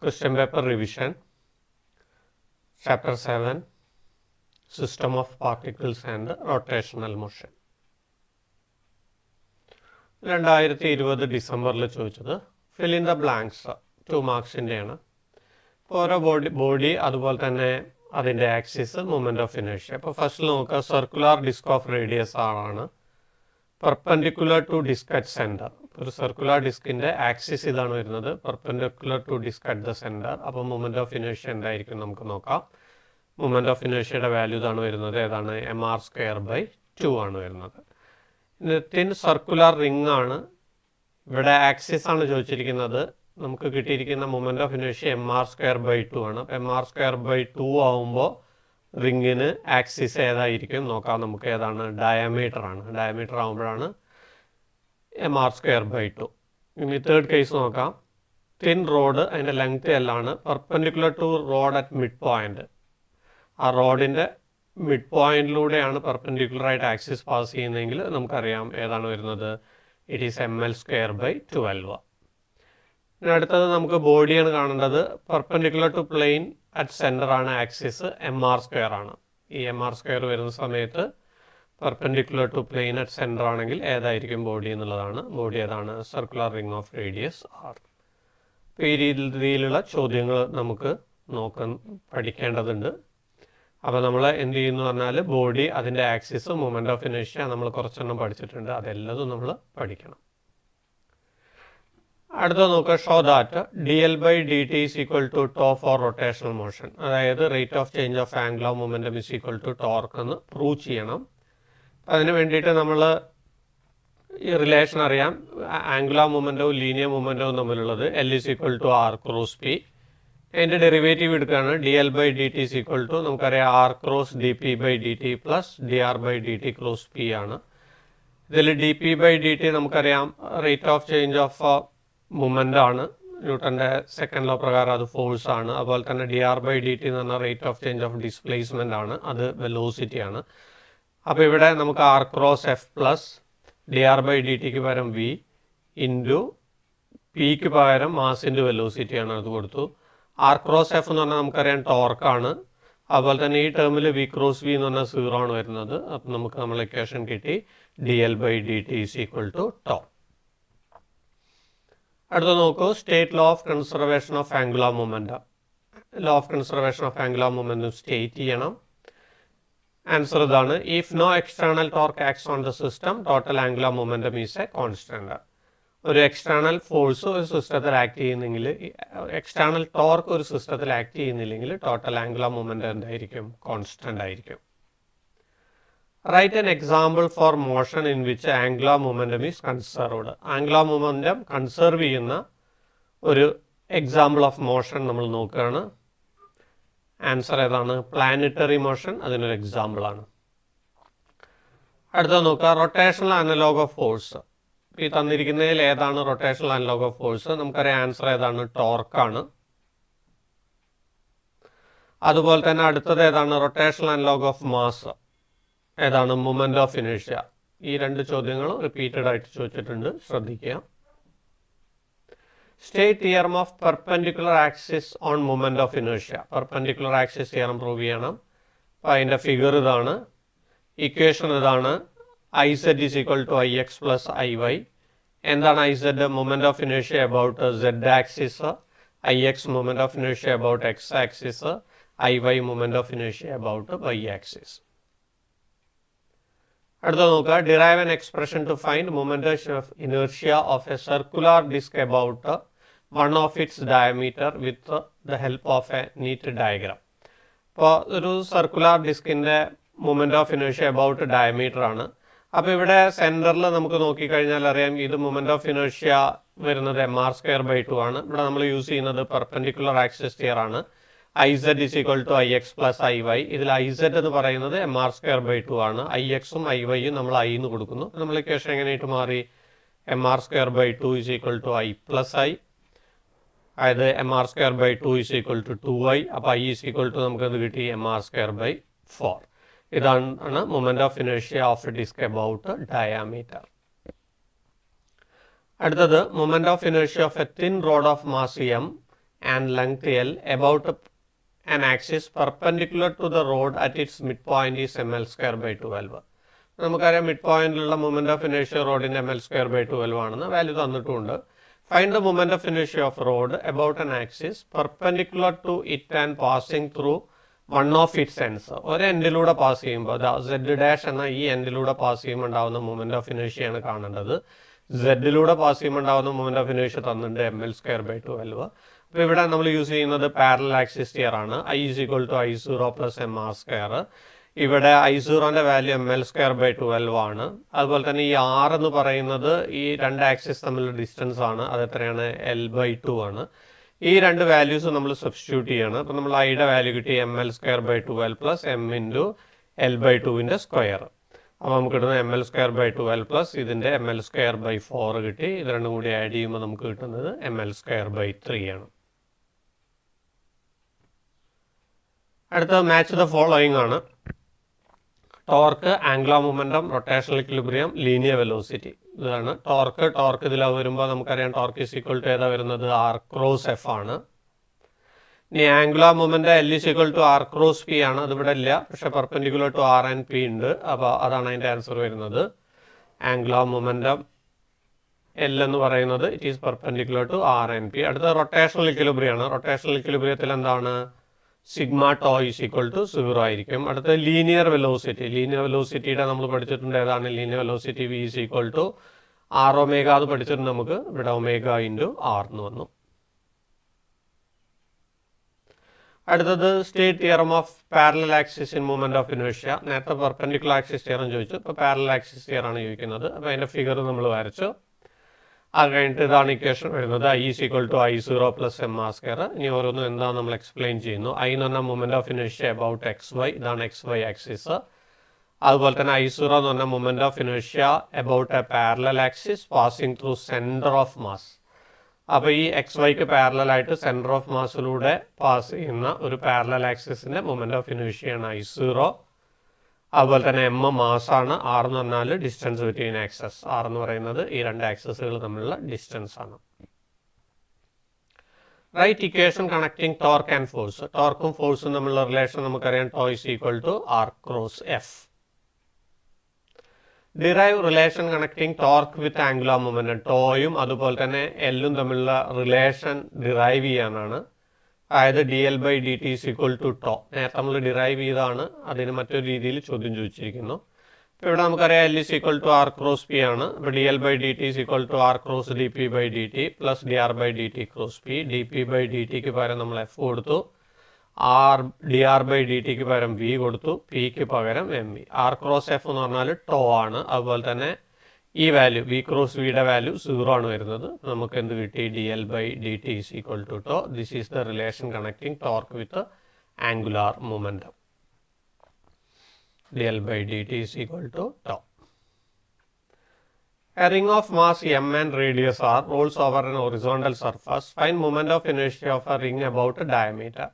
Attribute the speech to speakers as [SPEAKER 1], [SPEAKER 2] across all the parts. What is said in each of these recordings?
[SPEAKER 1] Question paper revision, Chapter 7, System of Particles and Rotational Motion. 2020 ഡിസംബറിൽ ചോദിച്ചത് fill in the blanks 2 മാർക്സിൻ്റെയാണ്. ഇപ്പോൾ ഓരോ ബോഡി അതുപോലെ തന്നെ അതിൻ്റെ ആക്സിസ്, മൊമെൻ്റ് ഓഫ് ഇനേർഷ്യ. ഇപ്പോൾ ഫസ്റ്റ് നോക്കുക, സർക്കുലർ ഡിസ്ക് ഓഫ് റേഡിയസ് ആണ്, perpendicular to disc at centre. ഒരു സർക്കുലർ ഡിസ്കിൻ്റെ ആക്സിസ് ഇതാണ് വരുന്നത്, perpendicular to disc at the centre. അപ്പോൾ മൊമെൻ്റ് ഓഫ് ഇനേർഷ്യ എന്തായിരിക്കും നമുക്ക് നോക്കാം. മൊമെൻ്റ് ഓഫ് ഇനേർഷ്യയുടെ വാല്യൂ ഇതാണ് വരുന്നത്, ഏതാണ്, mr²/2 ആണ് വരുന്നത്. തിൻ സർക്കുലർ റിംഗ് ആണ്, ഇവിടെ ആക്സിസ് ആണ് ചോദിച്ചിരിക്കുന്നത്. നമുക്ക് കിട്ടിയിരിക്കുന്ന മൊമെൻ്റ് ഓഫ് ഇനേർഷ്യ mr²/2 ആണ്. അപ്പോൾ mr²/2 ആവുമ്പോൾ റിങ്ങിന് ആക്സിസ് ഏതായിരിക്കും നോക്കാം നമുക്ക്. ഏതാണ്, ഡയമീറ്റർ ആണ്. ഡയമീറ്റർ ആകുമ്പോഴാണ് mr²/2. ഇനി തേർഡ് കേസ് നോക്കാം. തിൻ റോഡ്, അതിൻ്റെ ലെങ്ത് എല്ലാണ്, perpendicular to rod at mid point. ആ റോഡിൻ്റെ മിഡ് പോയിന്റിലൂടെയാണ് പെർപെൻഡിക്കുലറായിട്ട് ആക്സിസ് പാസ് ചെയ്യുന്നതെങ്കിൽ നമുക്കറിയാം ഏതാണ് വരുന്നത്, ഇറ്റ് ഈസ് ml²/12. ഇനി അടുത്തത് നമുക്ക് ബോഡിയാണ് കാണേണ്ടത്. Perpendicular to plane at centre ആണ് ആക്സിസ്, mr² ആണ്. ഈ mr² വരുന്ന സമയത്ത് perpendicular to plane at centre ആണെങ്കിൽ ഏതായിരിക്കും ബോഡി എന്നുള്ളതാണ്. ബോഡി ഏതാണ്, circular ring of radius r. അപ്പോൾ ഈ രീതിയിലുള്ള ചോദ്യങ്ങൾ നമുക്ക് പഠിക്കേണ്ടതുണ്ട്. അപ്പോൾ നമ്മൾ എന്ത് ചെയ്യുന്നു പറഞ്ഞാൽ ബോഡി, അതിൻ്റെ ആക്സിസ്, മൊമെൻ്റ് ഓഫ് ഇനേർഷ്യ നമ്മൾ കുറച്ചെണ്ണം പഠിച്ചിട്ടുണ്ട്, അതെല്ലതും നമ്മൾ പഠിക്കണം. അടുത്ത നോക്കുക, show that dl/dt is equal to tau for rotational motion. അതായത് rate of change of angular momentum is equal to torque എന്ന് പ്രൂവ് ചെയ്യണം. അതിന് വേണ്ടിയിട്ട് നമ്മൾ ഈ റിലേഷൻ അറിയാം, ആംഗുലർ മൊമെൻറ്റവും ലീനിയർ മൊമെൻറ്റവും തമ്മിലുള്ളത്. L is equal to r cross p. അതിൻ്റെ ഡെറിവേറ്റീവ് എടുക്കുകയാണ്, dl/dt ഈസ് ഈക്വൽ ടു നമുക്കറിയാം r cross dp/dt plus dr/dt cross p ആണ്. ഇതിൽ dp/dt നമുക്കറിയാം rate of change of moment ആണ്, ന്യൂട്ടൻ്റെ സെക്കൻഡ് ലോ പ്രകാരം അത് ഫോഴ്സ് ആണ്. അതുപോലെ തന്നെ dr/dt എന്ന് പറഞ്ഞാൽ rate of change of displacement ആണ്, അത് വെലോസിറ്റി ആണ്. അപ്പോൾ ഇവിടെ നമുക്ക് r ക്രോസ് f പ്ലസ് dr/dtക്ക് പകരം v ഇൻറ്റു പിക്ക് പകരം മാസ് ഇൻറ്റു വെലോസിറ്റി ആണ്, അത് കൊടുത്തു. r ക്രോസ് f എന്ന് പറഞ്ഞാൽ നമുക്കറിയാം ടോർക്കാണ്. അതുപോലെ തന്നെ ഈ ടേമിൽ v ക്രോസ് v എന്ന് പറഞ്ഞാൽ 0 ആണ് വരുന്നത്. അപ്പം നമുക്ക് നമ്മൾ ഇക്വേഷൻ കിട്ടി, dl/dt is equal to tau. അടുത്ത നോക്കൂ, state law of conservation of angular momentum. Law of conservation of angular momentum state ചെയ്യണം. ആൻസർ ഇതാണ്, if no external torque acts on the system total angular momentum is a constant. ഒരു external force ഒരു സിസ്റ്റത്തിൽ act ചെയ്യുന്നെങ്കിൽ, external torque ഒരു സിസ്റ്റത്തിൽ act ചെയ്യുന്നില്ലെങ്കിൽ total angular momentum എന്തായിരിക്കും, കോൺസ്റ്റന്റ് ആയിരിക്കും. Write an example for motion in which angular momentum is conserved. Angular momentum conserve ചെയ്യുന്ന ഒരു എക്സാമ്പിൾ ഓഫ് മോഷൻ നമ്മൾ നോക്കുകയാണ്. ആൻസർ ഏതാണ്, പ്ലാനറ്ററി മോഷൻ അതിനൊരു എക്സാമ്പിൾ ആണ്. അടുത്ത നോക്കുക, റൊട്ടേഷണൽ അനലോഗ് ഓഫ് ഫോഴ്സ്. ഈ തന്നിരിക്കുന്നതിൽ ഏതാണ് റൊട്ടേഷണൽ അനലോഗ് ഓഫ് ഫോഴ്സ്? നമുക്കറിയാം ആൻസർ ഏതാണ്, ടോർക്കാണ്. അതുപോലെ തന്നെ അടുത്തത് ഏതാണ്, റൊട്ടേഷണൽ അനലോഗ് ഓഫ് മാസ് ഏതാണ്, മൊമെൻ്റ് ഓഫ് ഇനേർഷ്യ. ഈ രണ്ട് ചോദ്യങ്ങളും റിപ്പീറ്റഡ് ആയിട്ട് ചോദിച്ചിട്ടുണ്ട്, ശ്രദ്ധിക്കുക. State theorem of perpendicular axis on moment of inertia. Perpendicular axis theorem prove ചെയ്യണം. അപ്പോൾ അതിൻ്റെ ഫിഗർ ഇതാണ്, ഇക്വേഷൻ ഇതാണ്, iz is equal to ix plus iy. എന്താണ് iz? Moment of inertia about z axis, ix moment of inertia about x axis, iy moment of inertia about y axis. അടുത്ത നോക്കുക, derive an expression to find moment of inertia of a circular disc about one of its diameter with the help of a neat diagram. അപ്പോൾ ഒരു circular ഡിസ്കിൻ്റെ moment of inertia about diameter ആണ്. അപ്പോൾ ഇവിടെ സെൻറ്ററിൽ നമുക്ക് നോക്കിക്കഴിഞ്ഞാൽ അറിയാം, ഇത് മൊമെൻ്റ് ഓഫ് ഇനേർഷ്യ വരുന്നത് mr²/2 ആണ്. ഇവിടെ നമ്മൾ യൂസ് ചെയ്യുന്നത് പെർപെൻഡിക്കുലർ ആക്സിസ് തിയർ ആണ്. iz is equal to ix plus iy. ഇതിൽ iz എന്ന് പറയുന്നത് mr²/2 ആണ്. ixും iyയും നമ്മൾ i എന്ന് കൊടുക്കുന്നു. നമ്മൾ ഇക്വേഷൻ എങ്ങനെയായിട്ട് മാറി, mr²/2 is equal to i plus i. അതായത് mr²/2 is equal to 2i. അപ്പോൾ i ഈസ് ഈക്വൽ ടു നമുക്കത് കിട്ടി mr²/4. ഇതാണ് moment of inertia of a disc about diameter. അടുത്തത് moment of inertia of a thin rod of mass m and length L about an axis perpendicular to the road at its midpoint is ml square by 12. നമുക്കറിയാം mid പോയിന്റിലുള്ള moment of ഇനേഷ്യ റോഡിന്റെ ml square by 12 ആണെന്ന് value തന്നിട്ടുണ്ട്. Find the moment of ഇനേഷ്യ of rod about an axis perpendicular to it and passing through one of its ends. ഒരു എൻഡിലൂടെ pass ചെയ്യുമ്പോൾ Z dash എന്ന ഈ എൻഡിലൂടെ പാസ് ചെയ്യുമ്പോൾ ഉണ്ടാകുന്ന മൊമെന്റ് ഓഫ് ഇനേഷ്യയാണ് കാണേണ്ടത്. സെഡിലൂടെ പാസ് ചെയ്യുമ്പോൾ ഉണ്ടാകുന്ന മൊമെന്റ് ഓഫ് ഇനേഷ്യ തന്നിട്ടുണ്ട് ml square by 12. അപ്പോൾ ഇവിടെ നമ്മൾ യൂസ് ചെയ്യുന്നത് പാരലൽ ആക്സിസ് തിയർ ആണ്. I is equal to I0 plus mr square. ഇവിടെ I0ന്റെ വാല്യൂ ml square by 12 ആണ്. അതുപോലെ തന്നെ ഈ R എന്ന് പറയുന്നത് ഈ രണ്ട് ആക്സിസ് തമ്മിലുള്ള ഡിസ്റ്റൻസ് ആണ്. അത് എത്രയാണ്? L by 2 ആണ്. ഈ രണ്ട് വാല്യൂസ് നമ്മൾ സബ്സ്റ്റിറ്റ്യൂട്ട് ചെയ്യണം. അപ്പോൾ നമ്മൾ ഐയുടെ വാല്യൂ കിട്ടി ml square by 12 plus m into L by 2ന്റെ സ്ക്വയർ. അപ്പോൾ നമുക്ക് കിട്ടുന്നത് ml square by 12 പ്ലസ് ഇതിൻ്റെ ml square by 4 കിട്ടി. ഇത് രണ്ടും കൂടി ആഡ് ചെയ്യുമ്പോൾ നമുക്ക് കിട്ടുന്നത് ml square by 3 ആണ്. അടുത്ത മാച്ച് ദ ഫോളോയിങ് ആണ്. Torque, angular momentum, rotational equilibrium, linear velocity. ഇതാണ് ടോർക്ക് ഇതിൽ വരുമ്പോൾ നമുക്കറിയാം ടോർക്ക് ഈസ് ഈക്വൽ ടു ഏതാ വരുന്നത്? ആർ ക്രോസ് എഫ് ആണ്. ഇനി angular moment L is equal to R cross p ആണ്. അതിവിടെ ഇല്ല, പക്ഷെ perpendicular to r and p ഉണ്ട്. അപ്പോൾ അതാണ് അതിൻ്റെ ആൻസർ വരുന്നത്. ആംഗുലർ മൊമെന്റം L എന്ന് പറയുന്നത് it is perpendicular to r and p. അടുത്ത റൊട്ടേഷണൽ ഇക്വിലിബ്രിയം ആണ്. റൊട്ടേഷണൽ ഇക്വിലിബ്രിയത്തിൽ എന്താണ്? Sigma tau is equal to 0 ആയിരിക്കും. അടുത്ത ലീനിയർ വെലോസിറ്റി. ലീനിയർ വെലോസിറ്റിയുടെ നമ്മൾ പഠിച്ചിട്ടുണ്ട് ഏതാണ്? Linear velocity V is equal to r omega. അത് പഠിച്ചിട്ടുണ്ട് നമുക്ക്. ഇവിടെ ഒമേഗ ഇൻറ്റു ആർ എന്ന് വന്നു. അടുത്തത് state theorem of parallel axis in movement of ഇനേഷ്യ. നേരത്തെ പെർപെൻഡിക്കുലർ ആക്സിസ് തിയറം ചോദിച്ചു, ഇപ്പോൾ പാരലൽ ആക്സിസ് തിയർ ആണ് ചോദിക്കുന്നത്. അപ്പോൾ അതിൻ്റെ ഫിഗർ നമ്മൾ വരച്ചു. അത് കഴിഞ്ഞിട്ട് ഇതാണ് ഇക്വേഷൻ വരുന്നത്. I is equal to I0 plus mr square. ഇനി ഓരോന്നും എന്താണ് നമ്മൾ എക്സ്പ്ലെയിൻ ചെയ്യുന്നു. I എന്ന് പറഞ്ഞാൽ മൊമെന്റ് ഓഫ് ഇനേഷ്യ അബൌട്ട് XY. ഇതാണ് XY ആക്സിസ്. അതുപോലെ തന്നെ I0 എന്ന് പറഞ്ഞാൽ മൊമെന്റ് ഓഫ് ഇനേഷ്യ about a parallel axis passing through centre of mass. അപ്പോൾ ഈ XYക്ക് പാരലായിട്ട് സെന്റർ ഓഫ് മാസിലൂടെ പാസ് ചെയ്യുന്ന ഒരു പാരലൽ ആക്സിസിന്റെ മൊമെന്റ് ഓഫ് ഇനേഷ്യയാണ് I0. അതുപോലെ തന്നെ m മാസാണ്. R എന്ന് പറഞ്ഞാൽ ഡിസ്റ്റൻസ് ബിറ്റ്വീൻ ആക്സസ്. R എന്ന് പറയുന്നത് ഈ രണ്ട് ആക്സസുകൾ തമ്മിലുള്ള ഡിസ്റ്റൻസ് ആണ്. Write equation connecting torque and force. ടോർക്കും ഫോഴ്സും തമ്മിലുള്ള റിലേഷൻ നമുക്കറിയാം. Tau is equal to R cross F. Derive relation connecting torque with angular momentum. ടോയും അതുപോലെ തന്നെ എല്ലും തമ്മിലുള്ള റിലേഷൻ ഡിറൈവ് ചെയ്യാനാണ്. അതായത് DL by dt is equal to tau. നേരത്തെ നമ്മൾ ഡിറൈവ് ചെയ്താണ്, അതിന് മറ്റൊരു രീതിയിൽ ചോദ്യം ചോദിച്ചിരിക്കുന്നു. ഇപ്പോൾ ഇവിടെ നമുക്കറിയാം L is equal to R cross p ആണ്. ഇപ്പോൾ DL by dt is equal to R cross dp by dt plus dr by dt cross p. dp by dtക്ക് പകരം നമ്മൾ എഫ് കൊടുത്തു. dr by dtക്ക് പകരം v കൊടുത്തു. പിക്ക് പകരം mv. ആർ ക്രോസ് എഫ് എന്ന് പറഞ്ഞാൽ ടോ ആണ്. അതുപോലെ തന്നെ ഈ വാല്യൂ v ക്രോസ് വിയുടെ വാല്യൂ 0 ആണ് വരുന്നത്. നമുക്ക് എന്ത് കിട്ടി? DL by dt is equal to tau. This is the relation connecting torque with angular momentum. DL by dt is equal to tau. A ring of mass m and radius r rolls over an horizontal surface. Find moment of inertia of a ring about a diameter.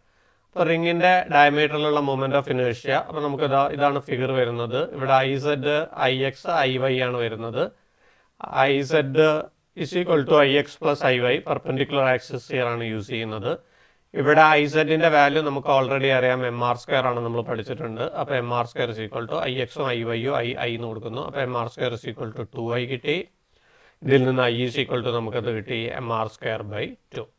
[SPEAKER 1] അപ്പോൾ റിങ്ങിൻ്റെ ഡയമീറ്ററിലുള്ള moment of ഇനേഷ്യ. അപ്പോൾ നമുക്ക് ഇതാണ് figure വരുന്നത്. ഇവിടെ IZ, IX, IY ആണ് വരുന്നത്. IZ is equal to IX plus IY. Perpendicular axis theorem ആണ് use ചെയ്യുന്നത്. ഇവിടെ IZന്റെ വാല്യൂ നമുക്ക് ഓൾറെഡി അറിയാം. mr സ്ക്വയർ ആണ് നമ്മൾ പഠിച്ചിട്ടുണ്ട്. അപ്പോൾ mr square is equal to IXും IYയും I എന്ന് കൊടുക്കുന്നു. അപ്പോൾ mr square is equal to 2I കിട്ടി. ഇതിൽ നിന്ന് I ഇസ് ഈക്വൽ ടു നമുക്കത് കിട്ടി mr സ്ക്വയർ ബൈ 2.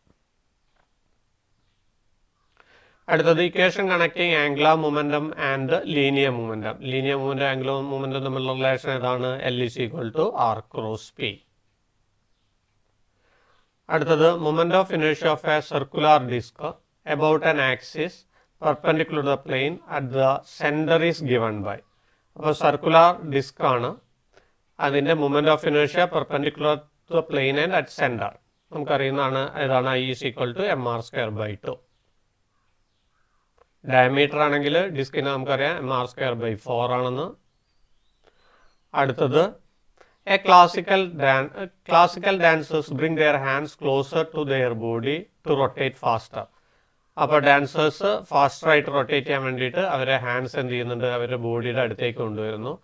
[SPEAKER 1] അടുത്തത് equation connecting angular momentum and linear momentum. Linear momentum angular momentum തമ്മിലുള്ള റിലേഷൻ ഏതാണ്? L is equal to R cross P. അടുത്തത് moment of ഇനേഷ്യ of a circular disc about an axis perpendicular to the plane at the centre is given by. അപ്പോൾ circular disc ആണ്. അതിൻ്റെ moment of ഇനേഷ്യ perpendicular to the plane and at centre നമുക്കറിയുന്നതാണ്. ഏതാണ്? I is equal to mr square by 2. Diameter ആണെങ്കിൽ ഡിസ്കിന് നമുക്കറിയാം mr square by 4 ആണെന്ന്. അടുത്തത് classical dancers bring their hands closer to their body to rotate faster. അപ്പോൾ dancers ഫാസ്റ്ററായിട്ട് rotate ചെയ്യാൻ വേണ്ടിയിട്ട് അവരെ ഹാൻഡ്സ് എന്ത് ചെയ്യുന്നുണ്ട്? അവരുടെ ബോഡിയുടെ അടുത്തേക്ക് കൊണ്ടുവരുന്നു.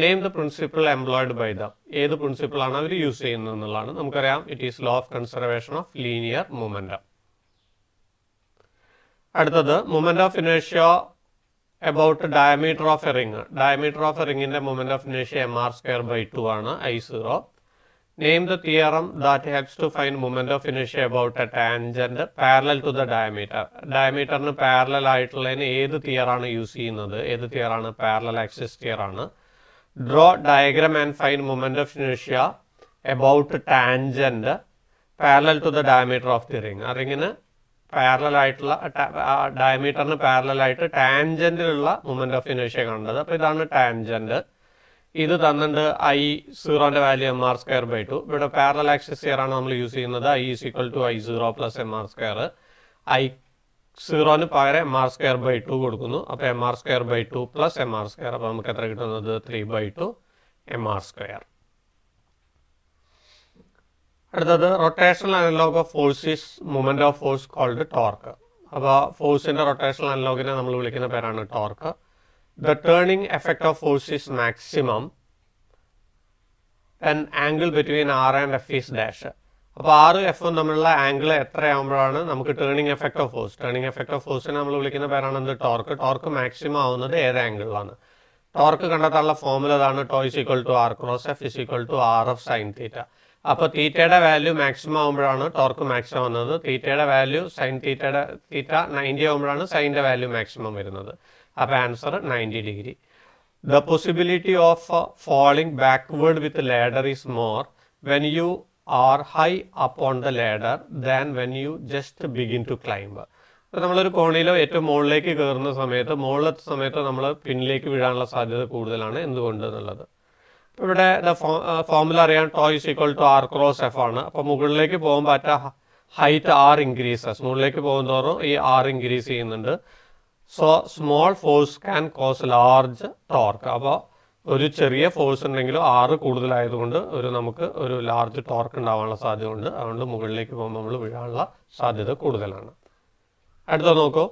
[SPEAKER 1] Name the principle employed by them. ഏത് പ്രിൻസിപ്പിളാണ് അവർ യൂസ് ചെയ്യുന്നത് എന്നുള്ളതാണ്. നമുക്കറിയാം it is law of conservation of linear momentum. അടുത്തത് മൊമെന്റ് ഓഫ് ഇനേഷ്യ about diameter of a ring. Diameter of a ring in the moment of inertia mr square by 2 ആണ് I0. Name the theorem that helps to find moment of inertia about a tangent parallel to the diameter. Diameter ന് parallel ആയിട്ടുള്ളതിന് ഏത് തിയർ ആണ് use ചെയ്യുന്നത്? ഏത് തിയർ ആണ്? Parallel axis theorem ആണ്. Draw diagram and find moment of inertia about tangent parallel to the diameter of the ring. ആ റിങ്ങിന് parallel ആയിട്ടുള്ള ഡയമീറ്ററിന് parallel ആയിട്ട് ടാൻജന്റിലുള്ള മൊമെന്റ് ഓഫ് ഇനേഷ്യ കണ്ടത്. അപ്പോൾ ഇതാണ് ടാൻജന്റ്. ഇത് തന്നിട്ട് I0ന്റെ വാല്യൂ mr സ്ക്വയർ ബൈ 2. ഇവിടെ പാരലൽ ആക്സിസ് തിയർ ആണ് നമ്മൾ യൂസ് ചെയ്യുന്നത്. I is equal to I0 plus mr square. I0ന് പകരം mr സ്ക്വയർ ബൈ 2 കൊടുക്കുന്നു. അപ്പോൾ mr square by 2 plus mr square. അപ്പോൾ നമുക്ക് എത്ര കിട്ടുന്നത്? 3/2 mr സ്ക്വയർ. അടുത്തത് rotational analogue of force is moment of force called torque. അപ്പോൾ ഫോഴ്സിന്റെ റൊട്ടേഷണൽ അനലോഗിനെ നമ്മൾ വിളിക്കുന്ന പേരാണ് torque. The turning effect of force is maximum and angle between R and F is dash. അപ്പോൾ ആറ് എഫും തമ്മിലുള്ള ആംഗിൾ എത്രയാകുമ്പോഴാണ് നമുക്ക് turning effect of force? Turning effect of ഫോഴ്സിനെ നമ്മൾ വിളിക്കുന്ന പേരാണ് എന്ത്? ടോർക്ക്. ടോർക്ക് മാക്സിമം ആവുന്നത് ഏത് ആംഗിളിലാണ്? ടോർക്ക് കണ്ടെത്താനുള്ള ഫോർമുല അതാണ് tau is equal to R cross F is equal to r F sine theta. അപ്പോൾ തീറ്റയുടെ വാല്യൂ മാക്സിമം ആകുമ്പോഴാണ് ടോർക്ക് മാക്സിമം വന്നത്. തീറ്റയുടെ വാല്യൂ തീറ്റ 90 ആകുമ്പോഴാണ് സൈൻ്റെ വാല്യൂ മാക്സിമം വരുന്നത്. അപ്പോൾ answer 90 degree. The possibility of falling backward with ladder is more when you are high up on the ladder than when you just begin to climb. അപ്പോൾ നമ്മളൊരു കോണിയിലോ ഏറ്റവും മുകളിലേക്ക് കയറുന്ന സമയത്ത്, മുകളിലത്തെ സമയത്ത് നമ്മൾ പിന്നിലേക്ക് വീഴാനുള്ള സാധ്യത കൂടുതലാണ്. എന്തുകൊണ്ട് എന്നുള്ളത് ഇവിടെ ഫോർമുല അറിയാൻ tau is equal to R cross F ആണ്. അപ്പോൾ മുകളിലേക്ക് പോകുമ്പോൾ അറ്റ ഹൈറ്റ് ആർ ഇൻക്രീസസ്. മുകളിലേക്ക് പോകുന്നതോറും ഈ ആർ ഇൻക്രീസ് ചെയ്യുന്നുണ്ട്. So small force can cos large torque. അപ്പോൾ ഒരു ചെറിയ ഫോഴ്സ് ഉണ്ടെങ്കിലും ആറ് കൂടുതലായതുകൊണ്ട് നമുക്ക് ഒരു ലാർജ് ടോർക്ക് ഉണ്ടാവാനുള്ള സാധ്യത ഉണ്ട്. അതുകൊണ്ട് മുകളിലേക്ക് പോകുമ്പോൾ നമ്മൾ വീഴാനുള്ള സാധ്യത കൂടുതലാണ്. അടുത്ത നോക്കൂ.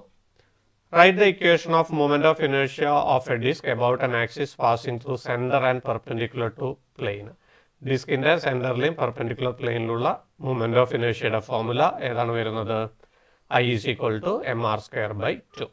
[SPEAKER 1] Write the equation of moment of inertia of a disk about an axis passing through center and perpendicular to plane. ഡിസ്കിന്റെ സെന്ററിലെയും പെർപെൻഡിക്കുലർ പ്ലെയിനിലുള്ള മൊമെന്റ് ഓഫ് ഇനേഷ്യയുടെ ഫോർമുല ഏതാണ് വരുന്നത്? I is equal to mr square by 2.